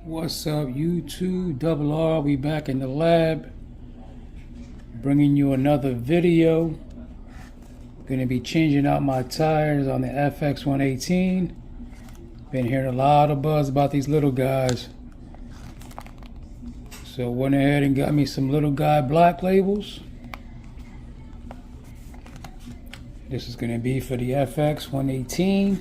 What's up, YouTube? Double R, we back in the lab, bringing you another video. Gonna be changing out my tires on the FX118. Been hearing a lot of buzz about these little guys, so went ahead and got me some little guy black labels. This is gonna be for the FX118.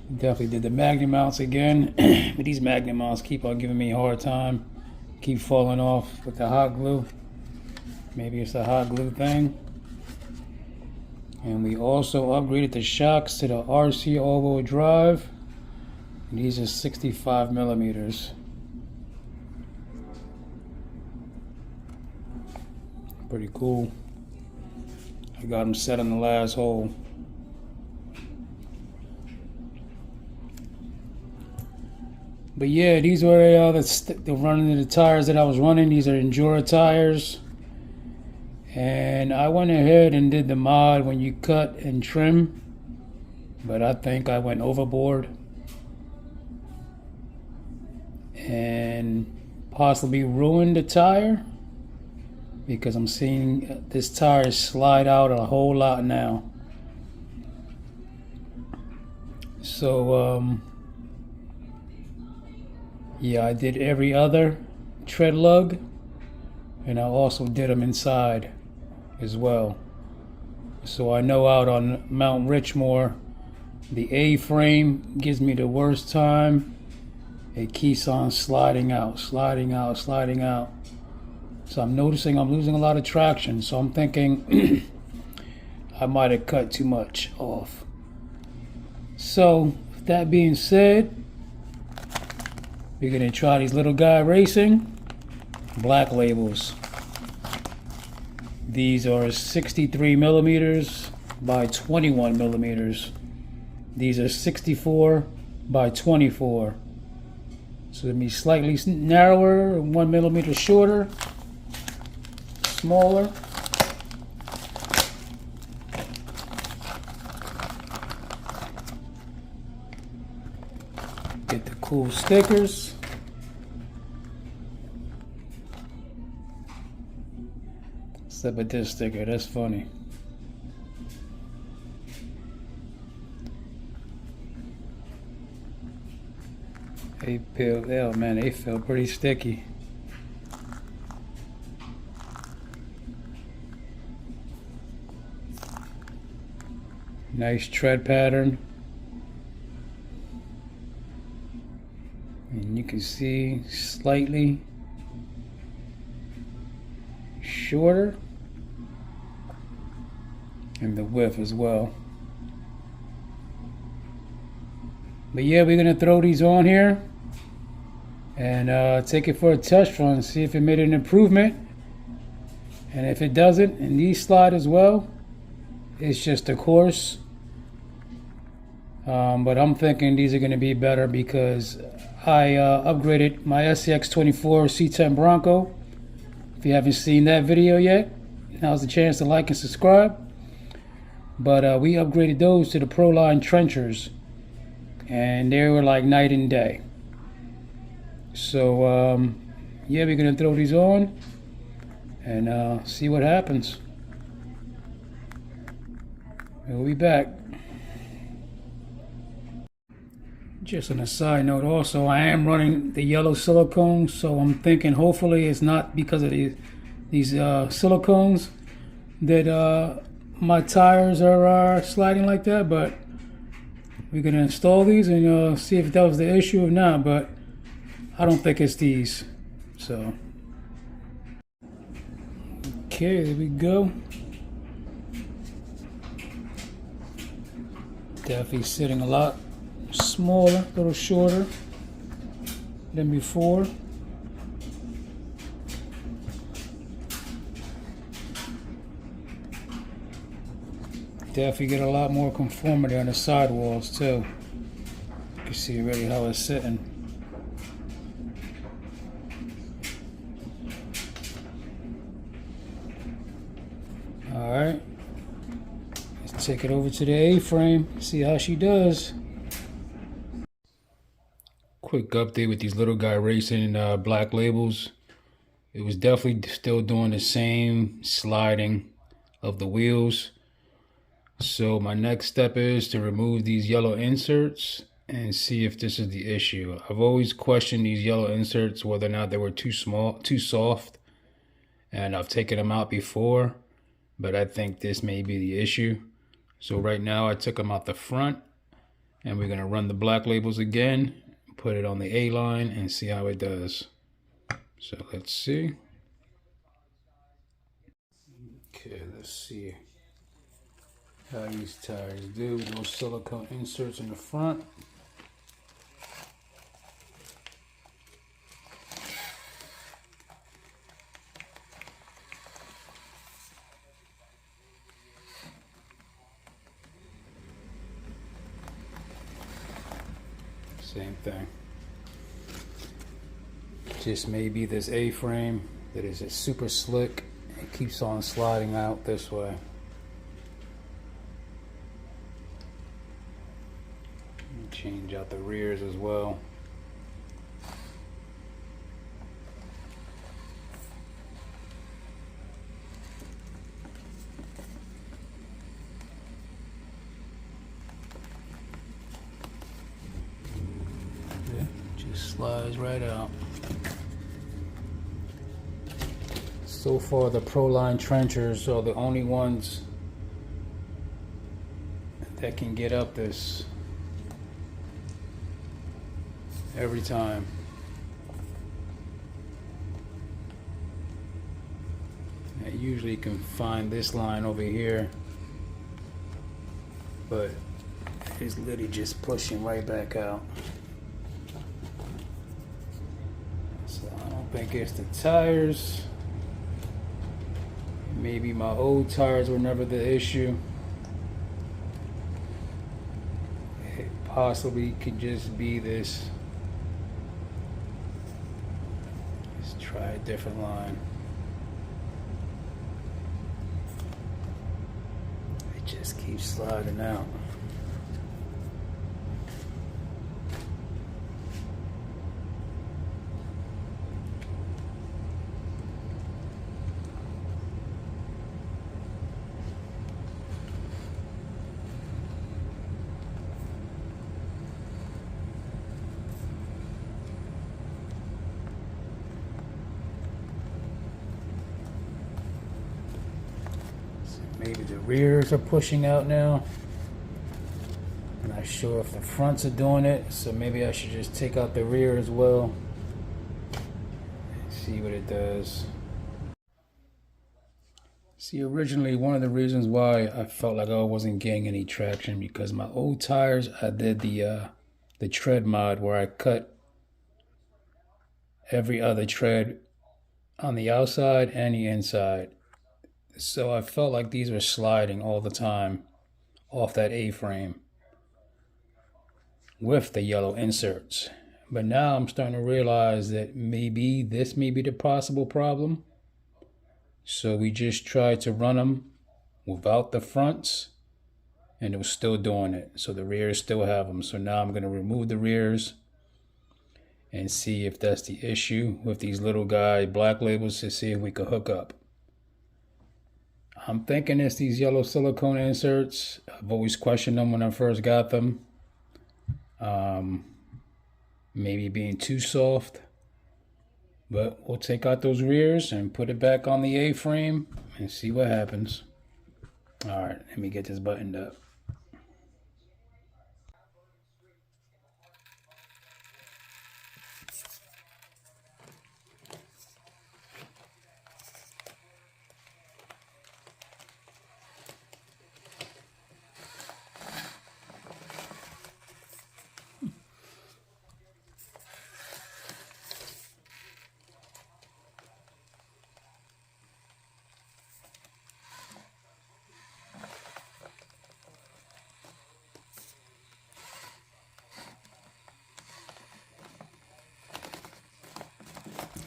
Definitely did the magnet mounts again, but these magnet mounts keep on giving me a hard time. Keep falling off with the hot glue. Maybe it's a hot glue thing. And we also upgraded the shocks to the RC all-wheel drive. And these are 65 millimeters. Pretty cool. I got them set on the last hole. But yeah, these were the running of the tires that I was running. These are Endura tires. And I went ahead and did the mod when you cut and trim. But I think I went overboard. And possibly ruined the tire. Because I'm seeing this tire slide out a whole lot now. So, yeah, I did every other tread lug, and I also did them inside as well. So I know out on Mount Richmore, the A-frame gives me the worst time. It keeps on sliding out, sliding out, sliding out. So I'm noticing I'm losing a lot of traction. So I'm thinking I might have cut too much off. So with that being said, we're gonna try these little guy racing black labels. These are 63 millimeters by 21 millimeters. These are 64 by 24. So it'll be slightly narrower, 1 millimeter shorter, smaller. Get the cool stickers. Except with this sticker, that's funny. They feel, oh man, they feel pretty sticky. Nice tread pattern. And you can see slightly shorter, and the width as well. But yeah, we're gonna throw these on here and take it for a test run, see if it made an improvement. And if it doesn't, and these slide as well, it's just a course. But I'm thinking these are gonna be better because I upgraded my SCX24 C10 Bronco. If you haven't seen that video yet, now's the chance to like and subscribe. But we upgraded those to the Proline trenchers, and they were like night and day. So yeah, we're gonna throw these on and see what happens. We'll be back. Just on a side note also, I am running the yellow silicone, so I'm thinking hopefully it's not because of these silicones that my tires are sliding like that, but we're gonna install these and see if that was the issue or not, but I don't think it's these. So okay, there we go. Definitely sitting a lot smaller, a little shorter than before. Definitely get a lot more conformity on the sidewalls too. You can see already how it's sitting. Alright, let's take it over to the A-frame, see how she does. Quick update with these little guy racing black labels. It was definitely still doing the same sliding of the wheels. So my next step is to remove these yellow inserts and see if this is the issue. I've always questioned these yellow inserts, whether or not they were too small, too soft, and I've taken them out before, but I think this may be the issue. So right now I took them out the front, and we're gonna run the black labels again, put it on the A line, and see how it does. So let's see. Okay, let's see how these tires do with those silicone inserts in the front. Same thing. Just maybe this A-frame that is super slick. It keeps on sliding out this way. Change out the rears as well. Yeah, just slides right out. So far, the Proline trenchers are the only ones that can get up this every time. I usually can find this line over here, but it's literally just pushing right back out. So I don't think it's the tires. Maybe my old tires were never the issue. It possibly could just be this. Let's try a different line. It just keeps sliding out. Maybe the rears are pushing out now. I'm not sure if the fronts are doing it, so maybe I should just take out the rear as well and see what it does. See, originally one of the reasons why I felt like I wasn't getting any traction because my old tires, I did the tread mod where I cut every other tread on the outside and the inside. So I felt like these were sliding all the time off that A-frame with the yellow inserts. But now I'm starting to realize that maybe this may be the possible problem. So we just tried to run them without the fronts and it was still doing it. So the rears still have them. So now I'm going to remove the rears and see if that's the issue with these little guy black labels to see if we could hook up. I'm thinking it's these yellow silicone inserts. I've always questioned them when I first got them. Maybe being too soft. But we'll take out those rears and put it back on the A-frame and see what happens. All right, let me get this buttoned up.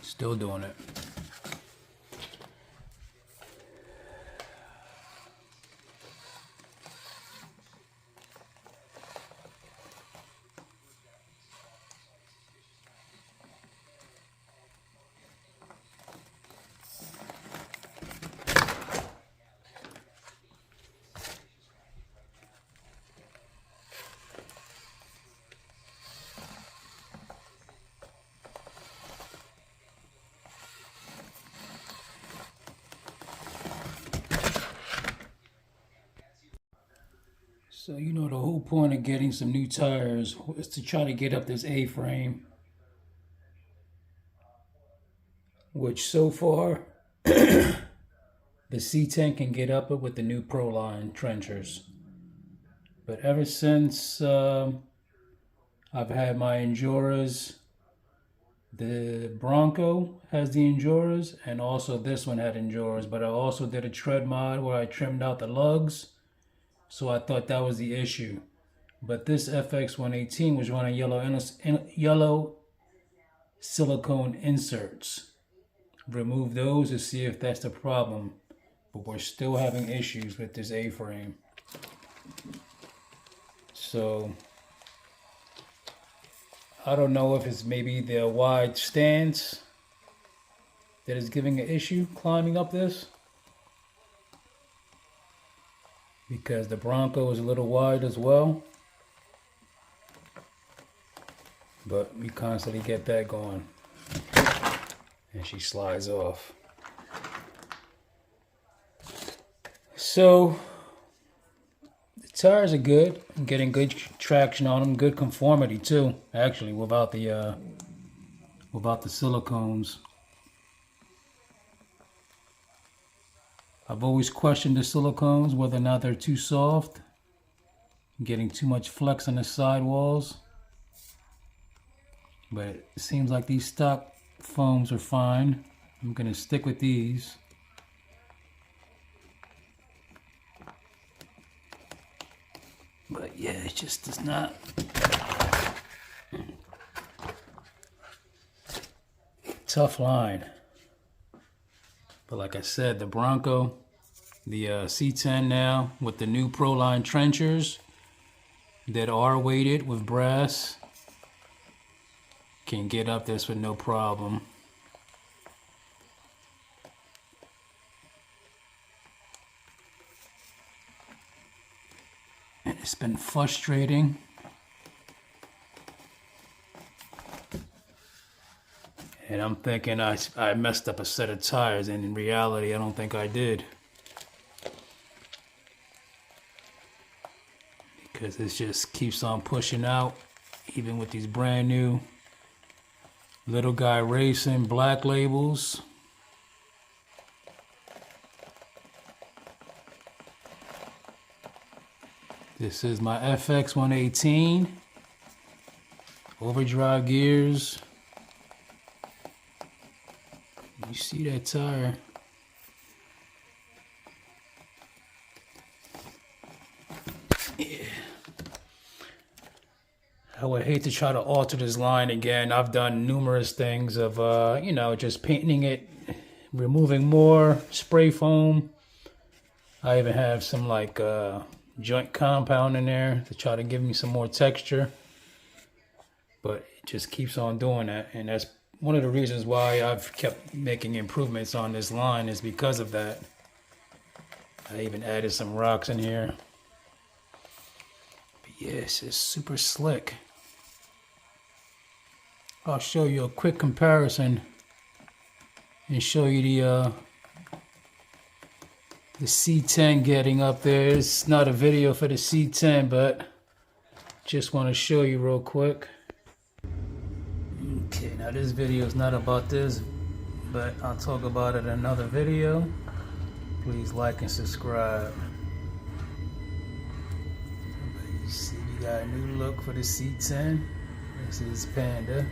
Still doing it. So, you know, the whole point of getting some new tires is to try to get up this A-frame, which so far the C10 can get up it with the new Proline trenchers. But ever since I've had my Enduras, the Bronco has the Enduras, and also this one had Enduras, but I also did a tread mod where I trimmed out the lugs, so I thought that was the issue. But this FX118 was running yellow silicone inserts. Remove those to see if that's the problem, but we're still having issues with this A-frame. So I don't know if it's maybe the wide stance that is giving an issue climbing up this, because the Bronco is a little wide as well, but we constantly get that going and she slides off. So the tires are good. I'm getting good traction on them, good conformity too, actually, without the silicones. I've always questioned the silicones, whether or not they're too soft, getting too much flex on the sidewalls. But it seems like these stock foams are fine. I'm gonna stick with these. But yeah, it just does not. Tough line. But like I said, the Bronco, the C10 now with the new Proline trenchers that are weighted with brass, can get up this with no problem. And it's been frustrating. And I'm thinking I messed up a set of tires, and in reality, I don't think I did. Because it just keeps on pushing out, even with these brand new Little Guy Racing black labels. This is my FX118 overdrive gears. You see that tire? Yeah. I would hate to try to alter this line again. I've done numerous things of, you know, just painting it, removing more spray foam. I even have some like joint compound in there to try to give me some more texture. But it just keeps on doing that, and that's one of the reasons why I've kept making improvements on this line, is because of that. I even added some rocks in here. But yeah, it's just super slick. I'll show you a quick comparison and show you the C10 getting up there. It's not a video for the C10, but just want to show you real quick. Okay, now this video is not about this, but I'll talk about it in another video. Please like and subscribe. You see, we got a new look for the C10. This is Panda.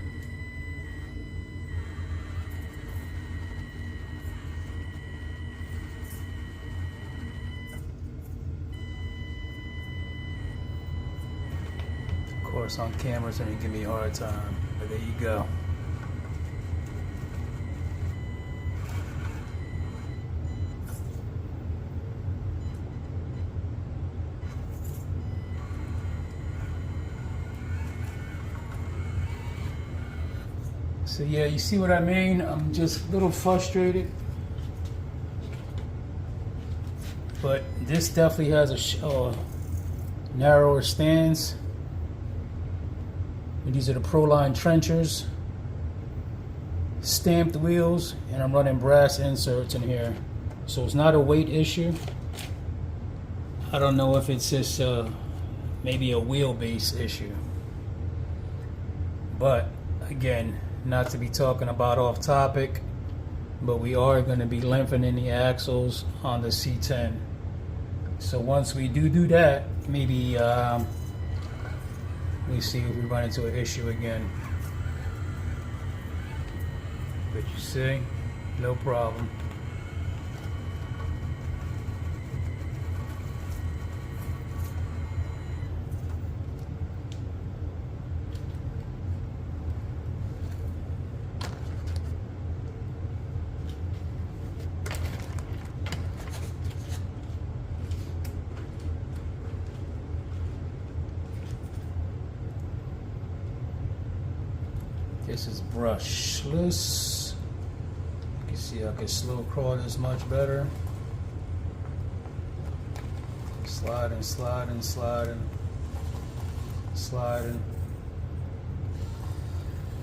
Of course, on camera, it's gonna give me a hard time, but there you go. So yeah, you see what I mean? I'm just a little frustrated, but this definitely has a narrower stance. And these are the Proline trenchers, stamped wheels, and I'm running brass inserts in here. So it's not a weight issue. I don't know if it's just maybe a wheelbase issue. But again, not to be talking about off topic, but we are going to be lengthening the axles on the C10. So once we do that, maybe we see if we run into an issue again. But you see, no problem. This is brushless. You can see I can slow crawl this much better. Sliding, sliding, sliding, sliding.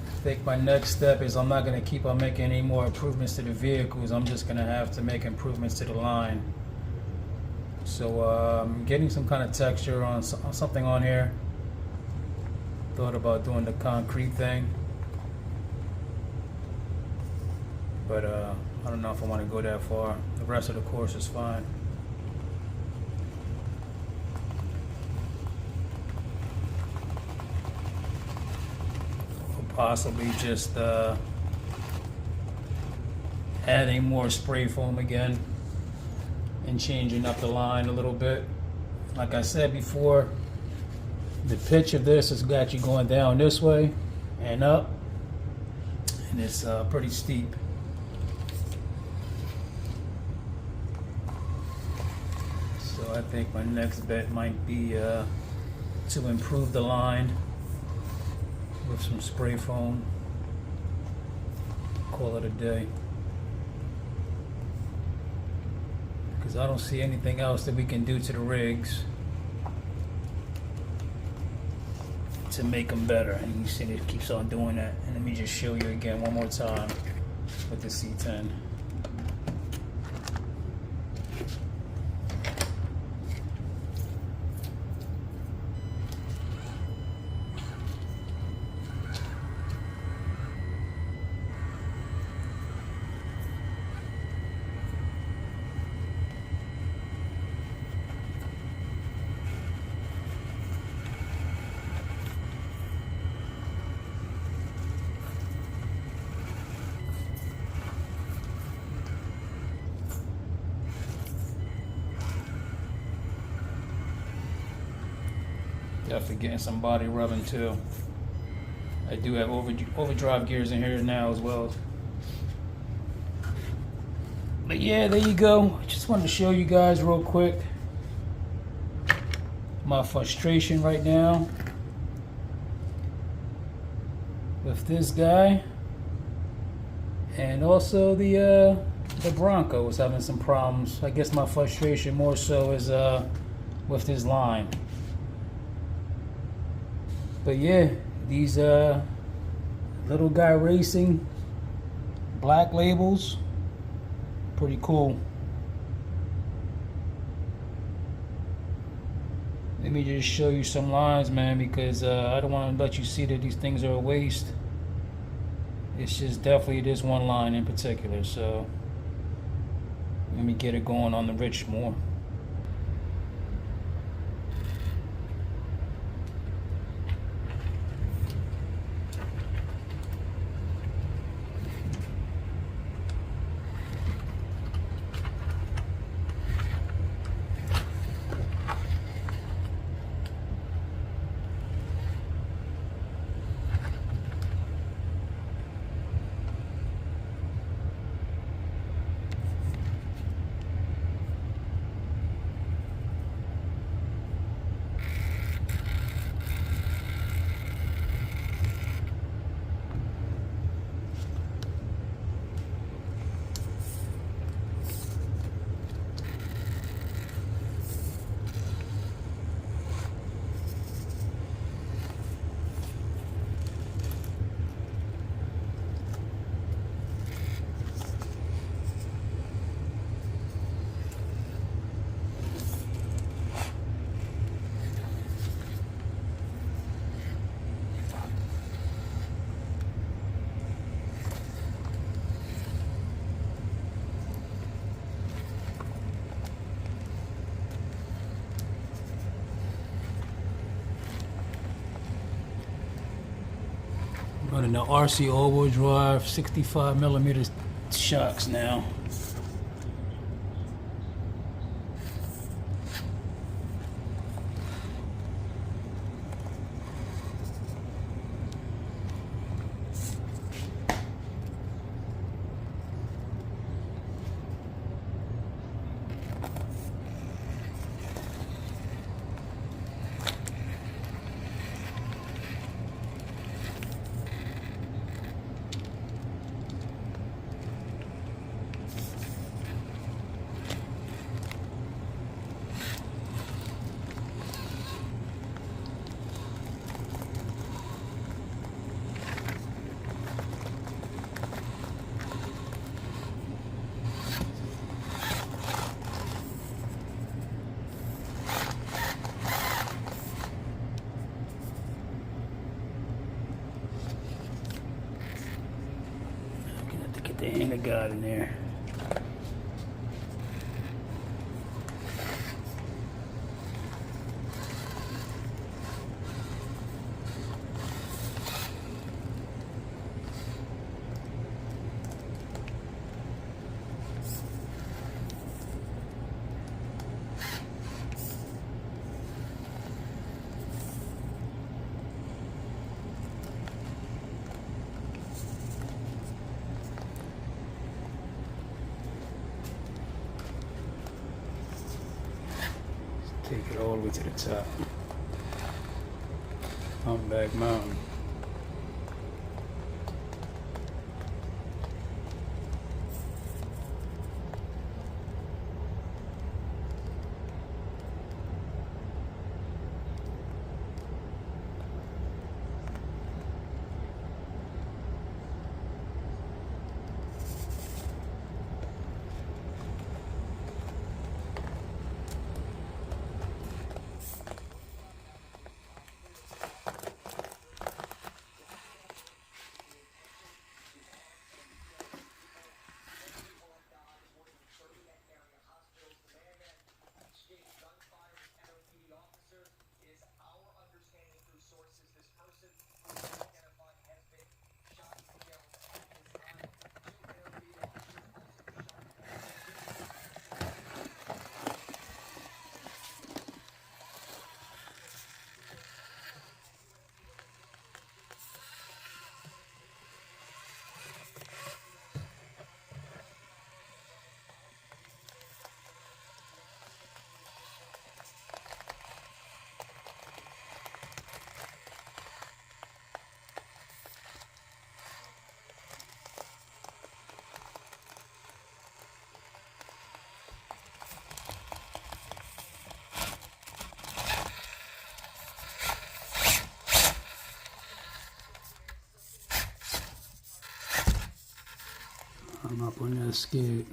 I think my next step is I'm not going to keep on making any more improvements to the vehicles. I'm just going to have to make improvements to the line. So I'm getting some kind of texture on something on here. Thought about doing the concrete thing. But I don't know if I want to go that far. The rest of the course is fine. Or possibly just adding more spray foam again and changing up the line a little bit. Like I said before, the pitch of this is actually going down this way and up, and it's pretty steep. I think my next bet might be to improve the line with some spray foam. Call it a day. Because I don't see anything else that we can do to the rigs to make them better. And you see it keeps on doing that. And let me just show you again one more time with the C10. Definitely getting some body rubbing too. I do have overdrive gears in here now as well. But yeah, there you go. Just wanted to show you guys real quick my frustration right now with this guy, and also the Bronco was having some problems. I guess my frustration more so is with this line. But yeah, these little guy racing black labels, pretty cool. Let me just show you some lines, man, because I don't want to let you see that these things are a waste. It's just definitely this one line in particular. So let me get it going on the Richmore. Running the RC all-wheel drive 65 millimeter shocks now. Get the hand of God in there. Take it all the way to the top. Humpback Mountain. I'm up on that skid.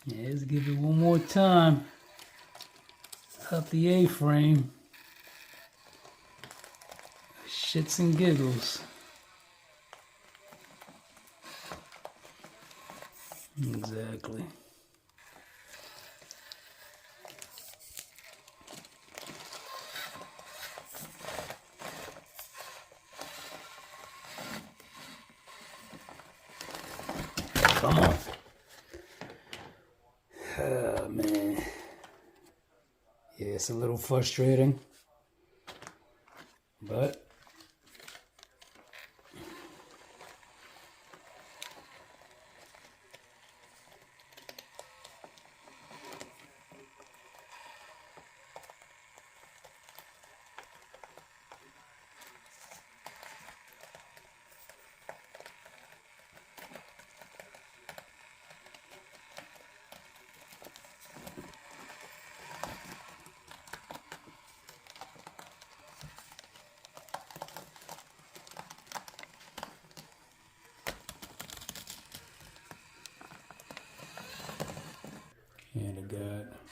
Yeah, let's give it one more time. Up the A-frame. Shits and giggles. Exactly. Come on. Oh, man. Yeah, it's a little frustrating, but and I got